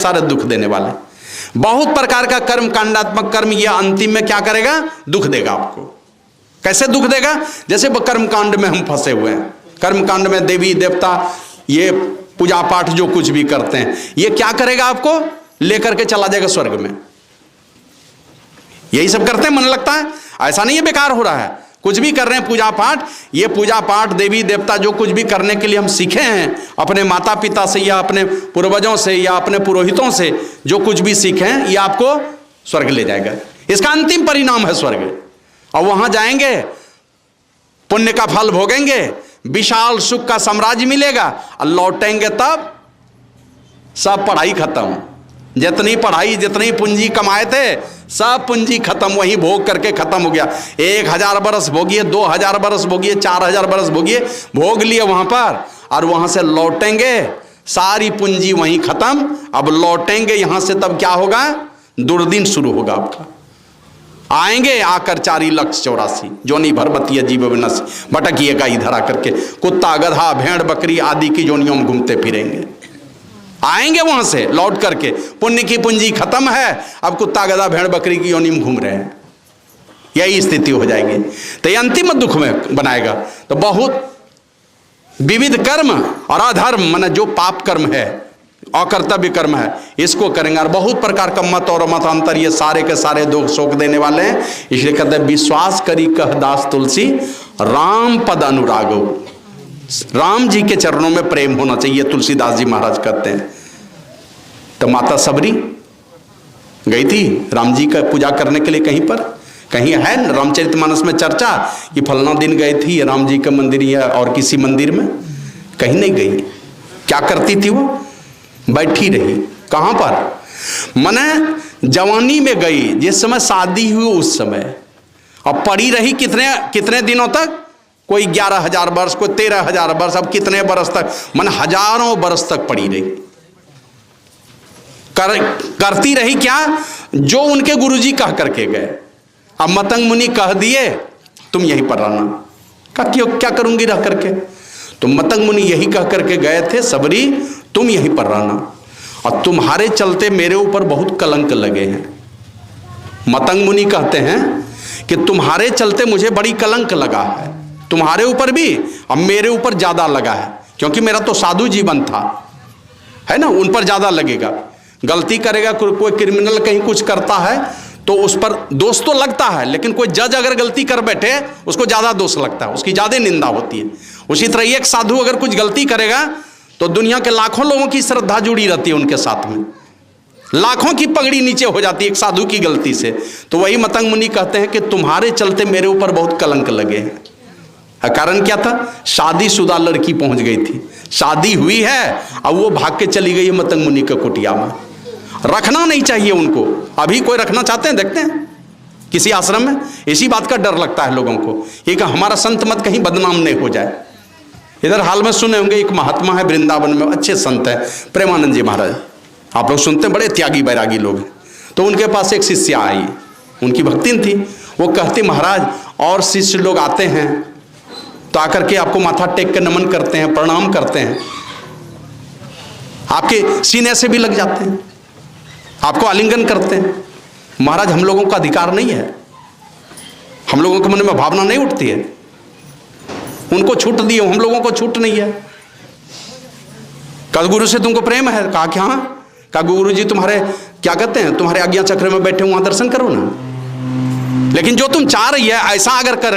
सारे दुख देने वाले। बहुत प्रकार का कर्म, कांडात्मक कर्म, यह अंतिम में क्या करेगा? दुख देगा आपको। कैसे दुख देगा? जैसे कर्म कांड में हम फंसे हुए हैं। कर्म कांड में देवी देवता, ये पूजा पाठ जो कुछ भी करते हैं, ये क्या करेगा? आपको लेकर के चला जाएगा स्वर्ग में। यही सब करते हैं, मन लगता है। ऐसा नहीं है बेकार हो रहा है, कुछ भी कर रहे हैं पूजा पाठ। ये पूजा पाठ, देवी देवता, जो कुछ भी करने के लिए हम सीखे हैं अपने माता पिता से या अपने पूर्वजों से या अपने पुरोहितों से, जो कुछ भी सीखे हैं, ये आपको स्वर्ग ले जाएगा। इसका अंतिम परिणाम है स्वर्ग। और वहां जाएंगे, पुण्य का फल भोगेंगे, विशाल सुख का साम्राज्य मिलेगा, और लौटेंगे तब सब पढ़ाई खत्म। जितनी पढ़ाई, जितनी पूंजी कमाए थे, सब पूंजी खत्म, वही भोग करके खत्म हो गया। 1000 बरस भोगिए, 2000 बरस भोगिए, 4000 बरस भोगिए, भोग लिए वहां पर, और वहां से लौटेंगे सारी पूंजी वहीं खत्म। अब लौटेंगे यहां से, तब क्या होगा? दुर्दिन शुरू होगा आपका। आएंगे आकर 4,84,00,000 जोनी भर बतिया जीव विनस, भटकिएगा इधर आकर के, कुत्ता गधा भेड़ बकरी आदि की जोनियों में घूमते फिरेंगे। आएंगे वहां से लौट करके, पुण्य की पूंजी खत्म है, अब कुत्ता गधा भेड़ बकरी की योनि में घूम रहे हैं। यही स्थिति हो जाएगी। तो ये अंतिम दुख में बनाएगा। तो बहुत विविध कर्म और अधर्म, माने जो पाप कर्म है, अकर्तव्य कर्म है, इसको करेंगे। और बहुत प्रकार का मत और मतांतर, ये सारे के सारे दुख शोक देने वाले हैं। इसलिए कहते हैं, विश्वास करी कह दास तुलसी, राम पद अनुरागो। राम जी के चरणों में प्रेम होना चाहिए, तुलसीदास जी महाराज कहते हैं। तो माता सबरी गई थी राम जी का पूजा करने के लिए कहीं पर, कहीं है रामचरितमानस में चर्चा कि फलना दिन गई थी राम जी का मंदिर या और किसी मंदिर में? कहीं नहीं गई। क्या करती थी वो? बैठी रही। कहां पर? मने जवानी में गई, जिस समय शादी हुई उस समय, अब पड़ी रही कितने दिनों तक? कोई 11,000 वर्ष, कोई 13,000 वर्ष, अब कितने बरस तक? मन हजारों बरस तक पड़ी रही। करती रही क्या? जो उनके गुरुजी कह करके गए। अब मतंग मुनि कह दिए तुम यहीं पर रहना। कहा क्यों, क्या करूंगी रह करके? तो मतंग मुनि यही कह करके गए थे, सबरी तुम यहीं पर रहना, और तुम्हारे चलते मेरे ऊपर बहुत कलंक लगे हैं। मतंग मुनि कहते हैं कि तुम्हारे चलते मुझे बड़ी कलंक लगा है, तुम्हारे ऊपर भी अब मेरे ऊपर ज्यादा लगा है, क्योंकि मेरा तो साधु जीवन था, है ना, उन पर ज्यादा लगेगा। गलती करेगा कोई क्रिमिनल कहीं कुछ करता है तो उस पर दोष तो लगता है, लेकिन कोई जज अगर गलती कर बैठे उसको ज्यादा दोष लगता है, उसकी ज्यादा निंदा होती है। उसी तरह एक साधु अगर कुछ गलती करेगा तो दुनिया के लाखों लोगों की श्रद्धा जुड़ी रहती है उनके साथ में, लाखों की पगड़ी नीचे हो जाती है एक साधु की गलती से। तो वही मतंग मुनि कहते हैं कि तुम्हारे चलते मेरे ऊपर बहुत कलंक लगे हैं। कारण क्या था? शादीशुदा लड़की पहुंच गई थी, शादी हुई है, अब वो भाग के चली गई मतंग मुनि के कुटिया में। रखना नहीं चाहिए उनको। अभी कोई रखना चाहते हैं? देखते हैं किसी आश्रम में, इसी बात का डर लगता है लोगों को, एक हमारा संत मत कहीं बदनाम नहीं हो जाए। इधर हाल में सुने होंगे, एक महात्मा है वृंदावन में, अच्छे संत है, प्रेमानंद जी महाराज, आप लोग सुनते हैं, बड़े त्यागी बैरागी लोग हैं। तो उनके पास एक शिष्य आई, उनकी भक्तिन थी। वो कहती महाराज, और शिष्य लोग आते हैं तो आकर के आपको माथा टेक के नमन करते हैं, प्रणाम करते हैं, आपके सीने से भी लग जाते हैं, आपको आलिंगन करते हैं। महाराज हम लोगों का अधिकार नहीं है, हम लोगों के मन में भावना नहीं उठती है, उनको छूट दिए, हम लोगों को छूट नहीं है। कल गुरु से तुमको प्रेम है? कहा कि हाँ। कहा गुरु जी तुम्हारे क्या कहते हैं, तुम्हारे आज्ञा चक्र में बैठे वहां दर्शन करो ना, लेकिन जो तुम चाह रही है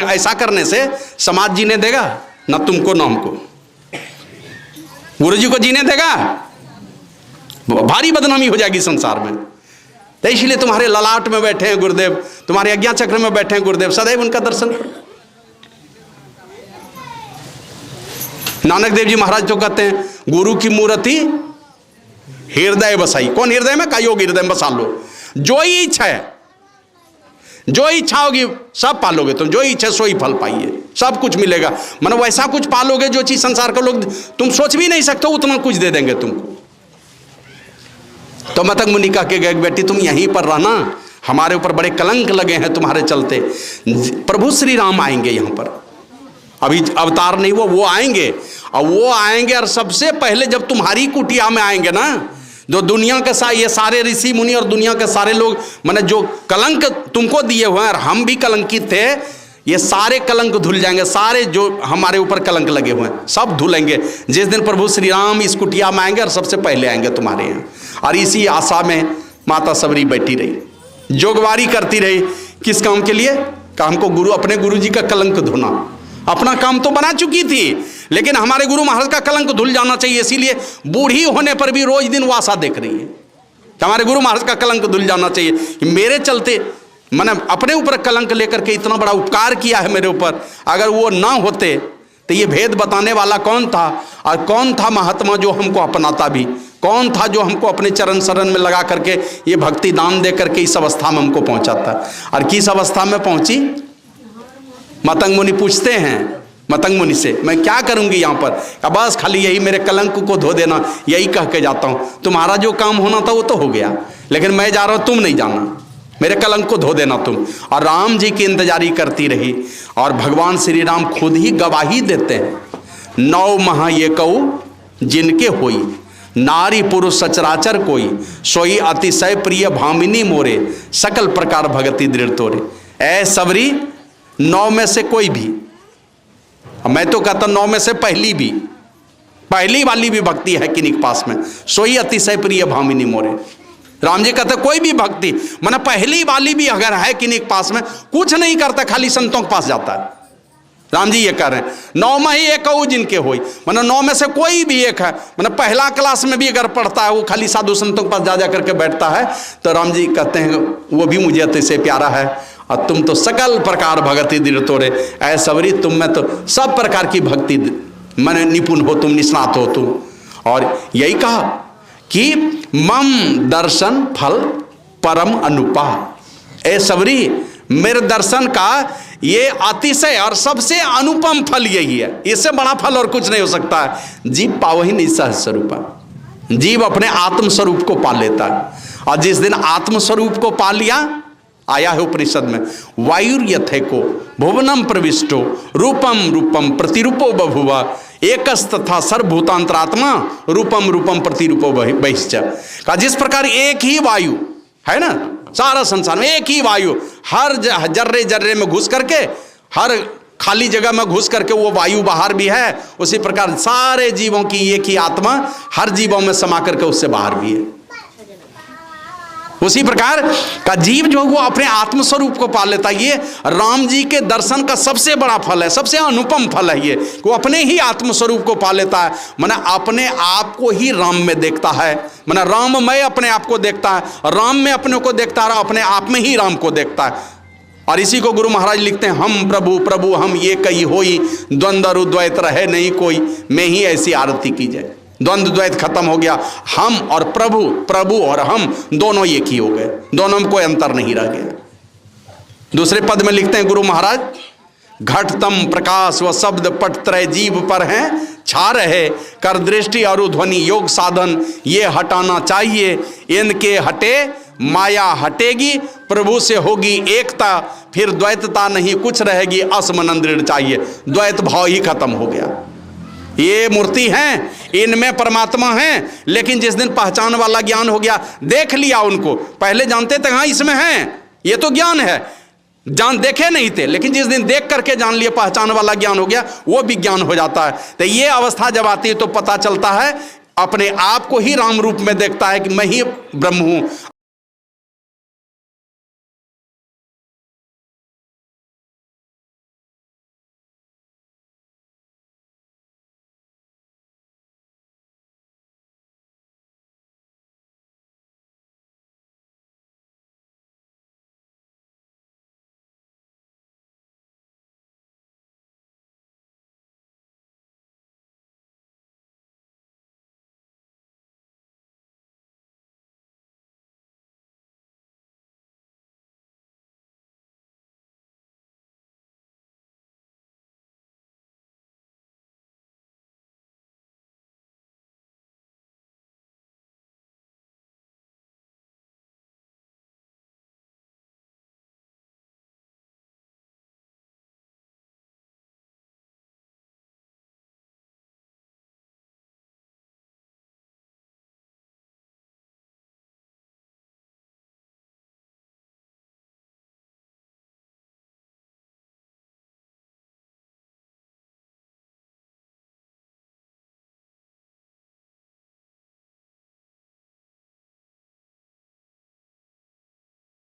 ऐसा करने से समाज जीने देगा ना तुमको ना हमको, गुरु जी को जीने देगा? भारी बदनामी हो जाएगी संसार में। तो इसलिए तुम्हारे ललाट में बैठे हैं गुरुदेव, तुम्हारे आज्ञा चक्र में बैठे हैं गुरुदेव, सदैव उनका दर्शन करो। नानक देव जी महाराज तो कहते हैं, गुरु की मूर्ति हृदय बसाई। कौन हृदय में? का योग हृदय में बसा लो। जो ही इच्छा है, जो इच्छा होगी सब पालोगे तुम, जो इच्छा सो ही फल पाइए, सब कुछ मिलेगा। मतलब वैसा कुछ पालोगे जो चीज संसार के लोग तुम सोच भी नहीं सकते, उतना कुछ दे देंगे तुमको। तो मतंग मुनि कह के गए, बेटी तुम यहीं पर रहना, हमारे ऊपर बड़े कलंक लगे हैं तुम्हारे चलते। प्रभु श्री राम आएंगे यहाँ पर, अभी अवतार नहीं वो आएंगे, और वो आएंगे और सबसे पहले जब तुम्हारी कुटिया में आएंगे ना, जो दुनिया के साथ ये सारे ऋषि मुनि और दुनिया के सारे लोग मैंने जो कलंक तुमको दिए हुए हैं, हम भी कलंकित थे, ये सारे कलंक धुल जाएंगे। सारे जो हमारे ऊपर कलंक लगे हुए हैं सब धुलेंगे जिस दिन प्रभु श्री राम इस कुटिया में आएंगे और सबसे पहले आएंगे तुम्हारे यहाँ। और इसी आशा में माता सबरी बैठी रही, जोगवारी करती रही। किस काम के लिए? कि हमको गुरु, अपने गुरु जी का कलंक धोना। अपना काम तो बना चुकी थी, लेकिन हमारे गुरु महाराज का कलंक धुल जाना चाहिए। इसीलिए बूढ़ी होने पर भी रोज दिन वो आशा देख रही है कि हमारे गुरु महाराज का कलंक धुल जाना चाहिए। कि मेरे चलते मैंने अपने ऊपर कलंक लेकर के इतना बड़ा उपकार किया है मेरे ऊपर, अगर वो ना होते तो ये भेद बताने वाला कौन था? और कौन था महात्मा जो हमको अपनाता भी? कौन था जो हमको अपने चरण शरण में लगा करके ये भक्ति दान दे करके इस अवस्था में हमको पहुंचाता? और किस अवस्था में पहुंची? मतंग मुनि पूछते हैं मतंग मुनि से, मैं क्या करूंगी यहाँ पर? बस खाली यही मेरे कलंक को धो देना, यही कह के जाता हूँ। तुम्हारा जो काम होना था वो तो हो गया, लेकिन मैं जा रहा हूँ, तुम नहीं जाना, मेरे कलंक को धो देना तुम। और राम जी की इंतजारी करती रही। और भगवान श्री राम खुद ही गवाही देते हैं, 9 माह ये कहू जिनके होई, नारी पुरुष सचराचर कोई, सोई अतिशय प्रिय भामिनी मोरे, सकल प्रकार भगति दृढ़ तोरे। ऐ सबरी 9 में से कोई भी, मैं तो कहता 9 में से पहली भी, पहली वाली भी भक्ति है किन्हीं के पास में, सोई अतिशय प्रिय भामिनी मोरे। राम जी कहते कोई भी भक्ति माना पहली वाली भी अगर है किन्हीं के पास में, कुछ नहीं करता, खाली संतों के पास जाता है। राम जी ये कह रहे हैं 9 में ही एक जिनके होई, माना 9 में से कोई भी एक है, माना पहला क्लास में भी अगर पढ़ता है वो खाली साधु संतों के पास जा करके बैठता है, तो राम जी कहते हैं वो भी मुझे अतिशय प्यारा है। और तुम तो सकल प्रकार भगति दृढ़ तोरे। ऐ सबरी तुम में तो सब प्रकार की भक्ति माने निपुण हो तुम, निष्णात हो तुम। और यही कहा कि मम दर्शन फल परम अनुपा। ए सबरी मेरे दर्शन का ये अतिशय और सबसे अनुपम फल यही है, इससे बड़ा फल और कुछ नहीं हो सकता है। जीव पावही नहीं सहज स्वरूपा, जीव अपने आत्म स्वरूप को पा लेता है। और जिस दिन आत्म स्वरूप को पा लिया, आया है उपनिषद में, वायुर्यथे को भुवनम प्रविष्टो रूपम रूपम प्रतिरूपो बभुवा एकस्तथा सर्वभूतांतरात्मा रूपम रूपम प्रतिरूपो बहिश्च। का जिस प्रकार एक ही वायु है ना, सारा संसार में एक ही वायु हर जर्रे जर्रे में घुस करके, हर खाली जगह में घुस करके वो वायु बाहर भी है, उसी प्रकार सारे जीवों की एक ही आत्मा हर जीवों में समा करके उससे बाहर भी है। उसी प्रकार का जीव जो वो अपने आत्मस्वरूप को पा लेता है। ये राम जी के दर्शन का सबसे बड़ा फल है, सबसे अनुपम फल है ये, वो अपने ही आत्मस्वरूप को पा लेता है। माने अपने आप को ही राम में देखता है, माने राम में अपने आप को देखता है, राम में अपने को देखता है, अपने आप में ही राम को देखता है। और इसी को गुरु महाराज लिखते हैं, हम प्रभु प्रभु हम ये कही होई, द्वंद्व द्वैत रहे नहीं कोई, मैं ही ऐसी आरती की जाए। द्वंद्व द्वैत खत्म हो गया, हम और प्रभु, प्रभु और हम दोनों एक ही हो गए, दोनों में कोई अंतर नहीं रह गया। दूसरे पद में लिखते हैं गुरु महाराज, घटतम प्रकाश व शब्द पट त्रय जीव पर हैं छा रहे, कर दृष्टि और ध्वनि योग साधन ये हटाना चाहिए, इनके हटे माया हटेगी, प्रभु से होगी एकता, फिर द्वैतता नहीं कुछ रहेगी, असमन दृढ़ चाहिए। द्वैत भाव ही खत्म हो गया। ये मूर्ति हैं, इनमें परमात्मा हैं, लेकिन जिस दिन पहचान वाला ज्ञान हो गया, देख लिया उनको, पहले जानते थे हाँ इसमें हैं, ये तो ज्ञान है, जान देखे नहीं थे, लेकिन जिस दिन देख करके जान लिए, पहचान वाला ज्ञान हो गया, वो भी ज्ञान हो जाता है। तो ये अवस्था जब आती है तो पता चलता है, अपने आप को ही राम रूप में देखता है कि मैं ही ब्रह्म हूँ,